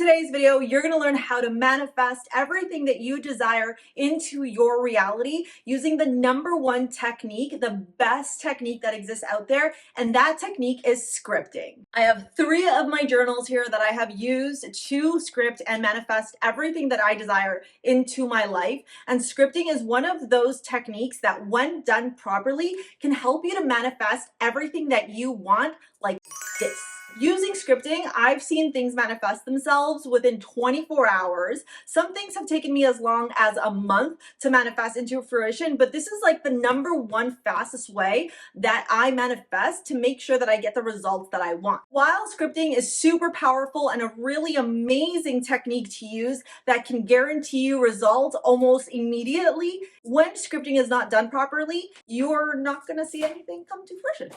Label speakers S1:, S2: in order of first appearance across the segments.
S1: today's video, you're going to learn how to manifest everything that you desire into your reality using the #1 technique, the best technique that exists out there, and that technique is scripting. I have 3 of my journals here that I have used to script and manifest everything that I desire into my life, and scripting is one of those techniques that, when done properly, can help you to manifest everything that you want, like this. Using scripting, I've seen things manifest themselves within 24 hours. Some things have taken me as long as a month to manifest into fruition, but this is like the #1 fastest way that I manifest to make sure that I get the results that I want. While scripting is super powerful and a really amazing technique to use that can guarantee you results almost immediately, when scripting is not done properly, you're not gonna see anything come to fruition.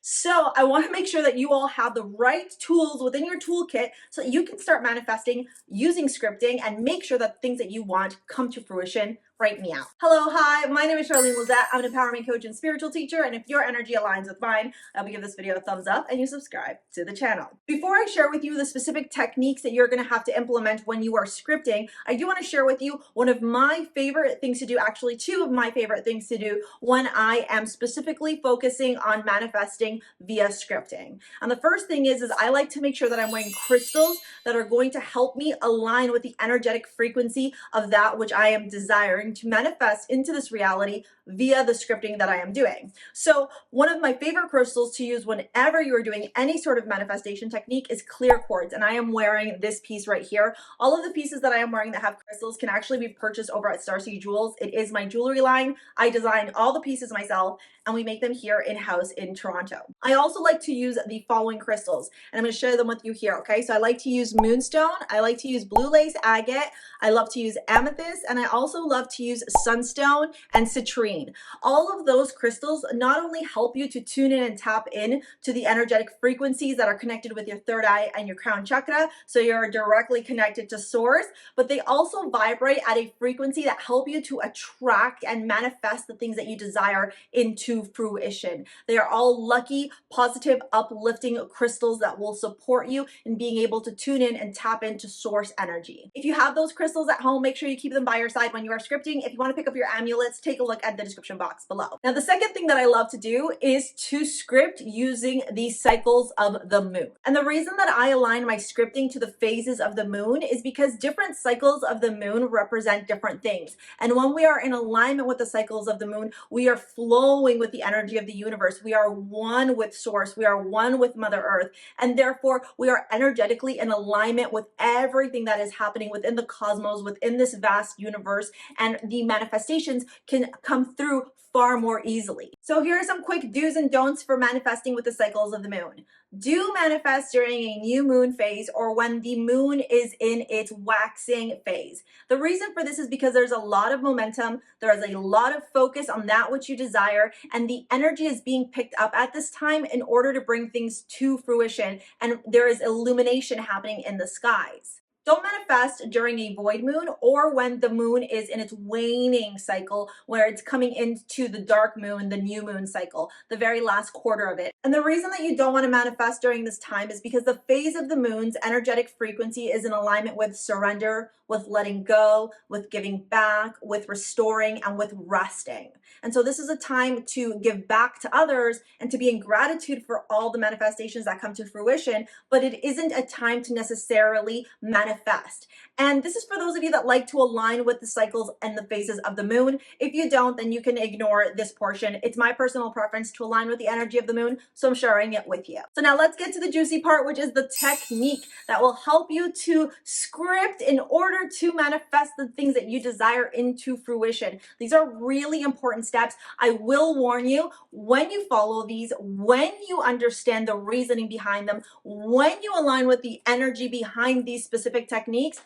S1: So I want to make sure that you all have the right tools within your toolkit so that you can start manifesting using scripting and make sure that things that you want come to fruition right now. Hello, hi, my name is Charlene Lizette. I'm an empowerment coach and spiritual teacher, and if your energy aligns with mine, I will give this video a thumbs up and you subscribe to the channel. Before I share with you the specific techniques that you're going to have to implement when you are scripting, I do want to share with you one of my favorite things to do, actually 2 of my favorite things to do when I am specifically focusing on manifesting via scripting. And the first thing is I like to make sure that I'm wearing crystals that are going to help me align with the energetic frequency of that which I am desiring to manifest into this reality via the scripting that I am doing. So one of my favorite crystals to use whenever you're doing any sort of manifestation technique is clear quartz, and I am wearing this piece right here. All of the pieces that I am wearing that have crystals can actually be purchased over at STARSEA Jewels. It is my jewelry line. I designed all the pieces myself, and we make them here in-house in Toronto. I also like to use the following crystals, and I'm going to share them with you here, okay? So I like to use moonstone, I like to use blue lace agate, I love to use amethyst, and I also love to use sunstone and citrine. All of those crystals not only help you to tune in and tap in to the energetic frequencies that are connected with your 3rd eye and your crown chakra, so you're directly connected to source, but they also vibrate at a frequency that help you to attract and manifest the things that you desire into fruition. They are all lucky, positive, uplifting crystals that will support you in being able to tune in and tap into source energy. If you have those crystals at home, make sure you keep them by your side when you are scripting. If you want to pick up your amulets, take a look at the description box below. Now, the second thing that I love to do is to script using the cycles of the moon. And the reason that I align my scripting to the phases of the moon is because different cycles of the moon represent different things. And when we are in alignment with the cycles of the moon, we are flowing with the energy of the universe. We are one with source. We are one with Mother Earth. And therefore, we are energetically in alignment with everything that is happening within the cosmos, within this vast universe, and the manifestations can come through far more easily. So here are some quick do's and don'ts for manifesting with the cycles of the moon. Do manifest during a new moon phase or when the moon is in its waxing phase. The reason for this is because there's a lot of momentum, there is a lot of focus on that which you desire, and the energy is being picked up at this time in order to bring things to fruition, and there is illumination happening in the skies. Don't manifest during a void moon or when the moon is in its waning cycle, where it's coming into the dark moon, the new moon cycle, the very last quarter of it. And the reason that you don't want to manifest during this time is because the phase of the moon's energetic frequency is in alignment with surrender, with letting go, with giving back, with restoring, and with resting. And so this is a time to give back to others and to be in gratitude for all the manifestations that come to fruition, but it isn't a time to necessarily manifest. And this is for those of you that like to align with the cycles and the phases of the moon. If you don't, then you can ignore this portion. It's my personal preference to align with the energy of the moon, so I'm sharing it with you. So now let's get to the juicy part, which is the technique that will help you to script in order to manifest the things that you desire into fruition. These are really important steps. I will warn you, when you follow these, when you understand the reasoning behind them, when you align with the energy behind these specific techniques,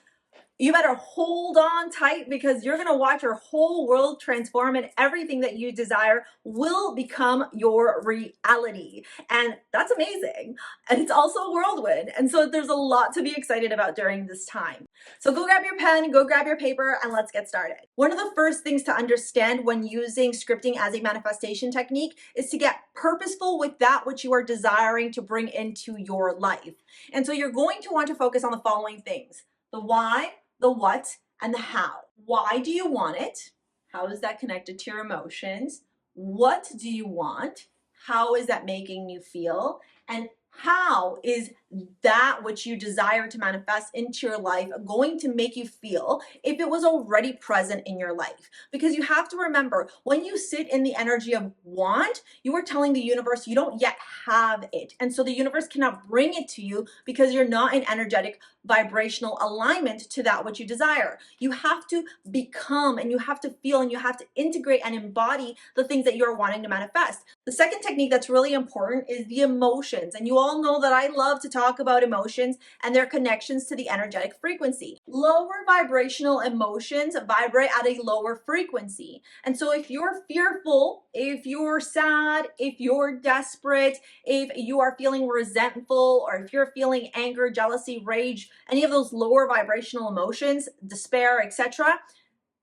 S1: You better hold on tight because you're gonna watch your whole world transform and everything that you desire will become your reality. And that's amazing. And it's also a whirlwind. And so there's a lot to be excited about during this time. So go grab your pen, go grab your paper, and let's get started. One of the first things to understand when using scripting as a manifestation technique is to get purposeful with that which you are desiring to bring into your life. And so you're going to want to focus on the following things: the why, the what, and the how. Why do you want it? How is that connected to your emotions? What do you want? How is that making you feel? And how is that which you desire to manifest into your life going to make you feel if it was already present in your life? Because you have to remember, when you sit in the energy of want, you are telling the universe you don't yet have it. And so the universe cannot bring it to you because you're not in energetic vibrational alignment to that which you desire. You have to become, and you have to feel, and you have to integrate and embody the things that you're wanting to manifest. The second technique that's really important is the emotions. And you all know that I love to talk about emotions and their connections to the energetic frequency. Lower vibrational emotions vibrate at a lower frequency. And so if you're fearful, if you're sad, if you're desperate, if you are feeling resentful, or if you're feeling anger, jealousy, rage, any of those lower vibrational emotions, despair, etc.,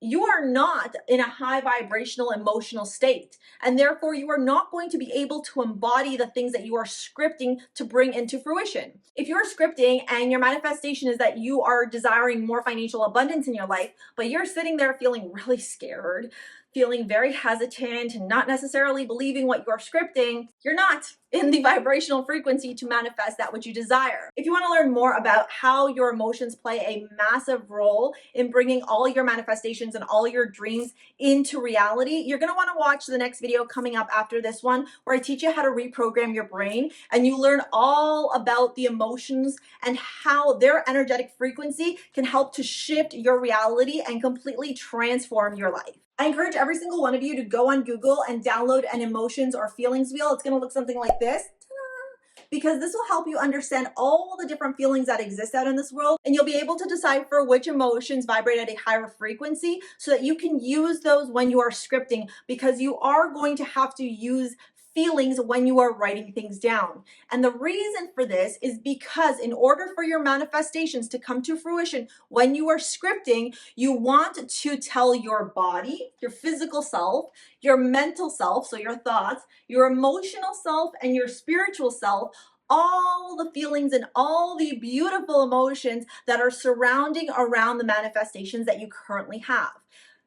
S1: you are not in a high vibrational emotional state, and therefore you are not going to be able to embody the things that you are scripting to bring into fruition. If you're scripting and your manifestation is that you are desiring more financial abundance in your life, but you're sitting there feeling really scared, feeling very hesitant, and not necessarily believing what you're scripting, you're not in the vibrational frequency to manifest that which you desire. If you want to learn more about how your emotions play a massive role in bringing all your manifestations and all your dreams into reality, you're going to want to watch the next video coming up after this one, where I teach you how to reprogram your brain, and you learn all about the emotions and how their energetic frequency can help to shift your reality and completely transform your life. I encourage every single one of you to go on Google and download an emotions or feelings wheel. It's going to look something like this. Ta-da! Because this will help you understand all the different feelings that exist out in this world, and you'll be able to decipher which emotions vibrate at a higher frequency so that you can use those when you are scripting, because you are going to have to use feelings when you are writing things down. And the reason for this is because in order for your manifestations to come to fruition when you are scripting, you want to tell your body, your physical self, your mental self, so your thoughts, your emotional self, and your spiritual self, all the feelings and all the beautiful emotions that are surrounding around the manifestations that you currently have.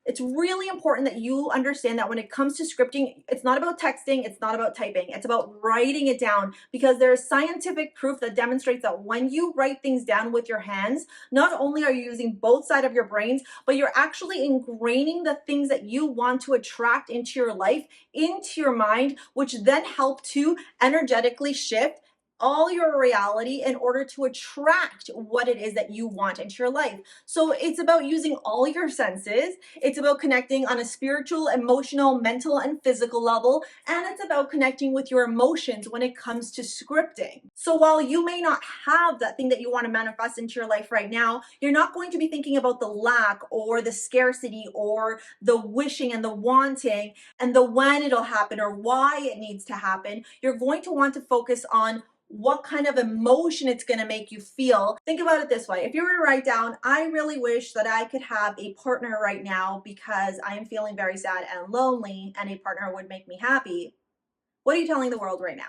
S1: It's really important that you understand that when it comes to scripting, it's not about texting, it's not about typing, it's about writing it down, because there is scientific proof that demonstrates that when you write things down with your hands, not only are you using both sides of your brains, but you're actually ingraining the things that you want to attract into your life, into your mind, which then help to energetically shift all your reality in order to attract what it is that you want into your life. So it's about using all your senses. It's about connecting on a spiritual, emotional, mental, and physical level. And it's about connecting with your emotions when it comes to scripting. So while you may not have that thing that you want to manifest into your life right now, you're not going to be thinking about the lack or the scarcity or the wishing and the wanting and the when it'll happen or why it needs to happen. You're going to want to focus on what kind of emotion it's going to make you feel. Think about it this way. If you were to write down, I really wish that I could have a partner right now because I am feeling very sad and lonely and a partner would make me happy. What are you telling the world right now?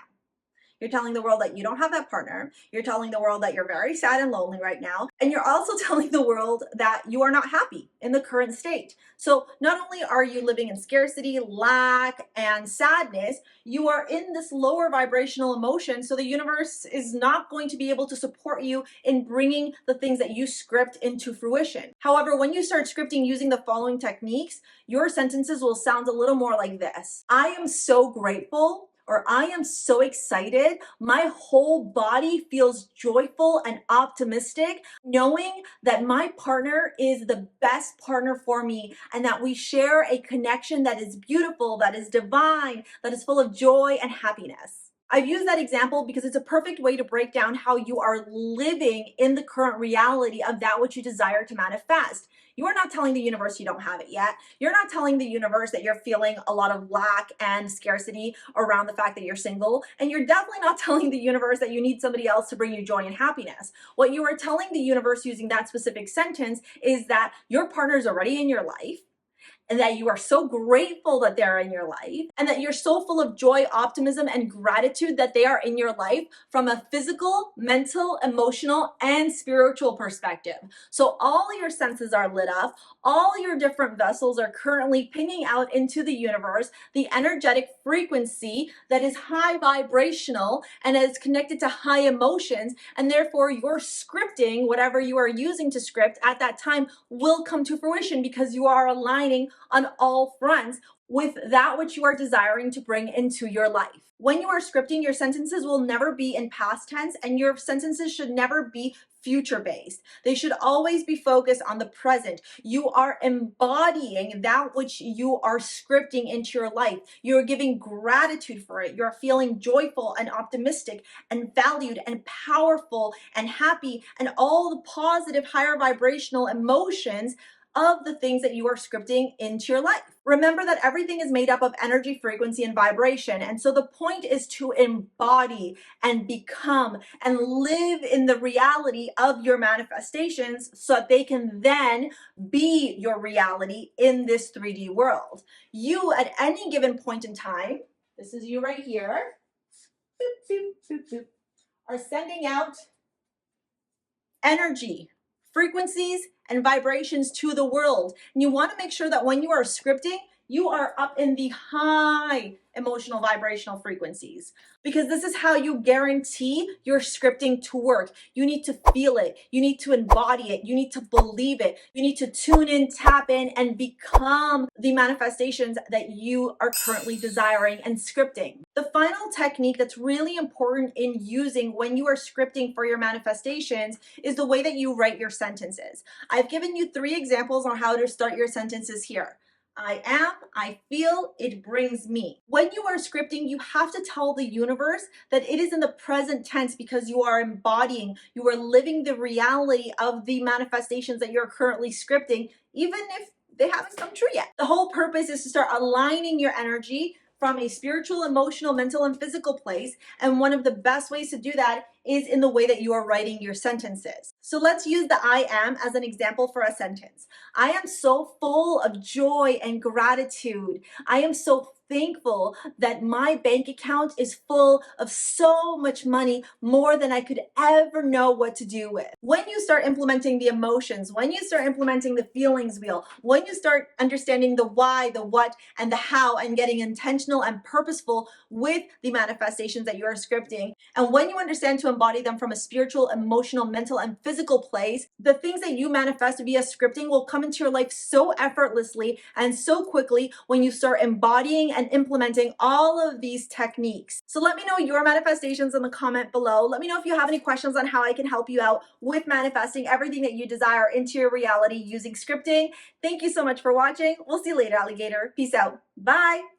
S1: You're telling the world that you don't have that partner. You're telling the world that you're very sad and lonely right now. And you're also telling the world that you are not happy in the current state. So not only are you living in scarcity, lack, and sadness, you are in this lower vibrational emotion. So the universe is not going to be able to support you in bringing the things that you script into fruition. However, when you start scripting using the following techniques, your sentences will sound a little more like this. I am so grateful, or I am so excited. My whole body feels joyful and optimistic, knowing that my partner is the best partner for me and that we share a connection that is beautiful, that is divine, that is full of joy and happiness. I've used that example because it's a perfect way to break down how you are living in the current reality of that which you desire to manifest. You are not telling the universe you don't have it yet. You're not telling the universe that you're feeling a lot of lack and scarcity around the fact that you're single. And you're definitely not telling the universe that you need somebody else to bring you joy and happiness. What you are telling the universe using that specific sentence is that your partner is already in your life, and that you are so grateful that they're in your life, and that you're so full of joy, optimism, and gratitude that they are in your life from a physical, mental, emotional, and spiritual perspective. So all your senses are lit up, all your different vessels are currently pinging out into the universe, the energetic frequency that is high vibrational and is connected to high emotions, and therefore your scripting, whatever you are using to script at that time, will come to fruition because you are aligning on all fronts with that which you are desiring to bring into your life. When you are scripting, your sentences will never be in past tense, and your sentences should never be future based. They should always be focused on the present. You are embodying that which you are scripting into your life. You're giving gratitude for it. You're feeling joyful and optimistic and valued and powerful and happy and all the positive higher vibrational emotions of the things that you are scripting into your life. Remember that everything is made up of energy, frequency, and vibration. And so the point is to embody and become and live in the reality of your manifestations so that they can then be your reality in this 3D world. You, at any given point in time, this is you right here, boop, boop, boop, boop, are sending out energy, frequencies, and vibrations to the world. And you want to make sure that when you are scripting, you are up in the high emotional vibrational frequencies, because this is how you guarantee your scripting to work. You need to feel it. You need to embody it. You need to believe it. You need to tune in, tap in, and become the manifestations that you are currently desiring and scripting. The final technique that's really important in using when you are scripting for your manifestations is the way that you write your sentences. I've given you 3 examples on how to start your sentences here. I am, I feel, it brings me. When you are scripting, you have to tell the universe that it is in the present tense because you are embodying, you are living the reality of the manifestations that you're currently scripting, even if they haven't come true yet. The whole purpose is to start aligning your energy from a spiritual, emotional, mental, and physical place. And one of the best ways to do that is in the way that you are writing your sentences. So let's use the I am as an example for a sentence. I am so full of joy and gratitude. I am so thankful that my bank account is full of so much money, more than I could ever know what to do with. When you start implementing the emotions, when you start implementing the feelings wheel, when you start understanding the why, the what, and the how, and getting intentional and purposeful with the manifestations that you are scripting, and when you understand to embody them from a spiritual, emotional, mental, and physical place, the things that you manifest via scripting will come into your life so effortlessly and so quickly when you start embodying and implementing all of these techniques. So let me know your manifestations in the comment below. Let me know if you have any questions on how I can help you out with manifesting everything that you desire into your reality using scripting. Thank you so much for watching. We'll see you later, alligator. Peace out. Bye.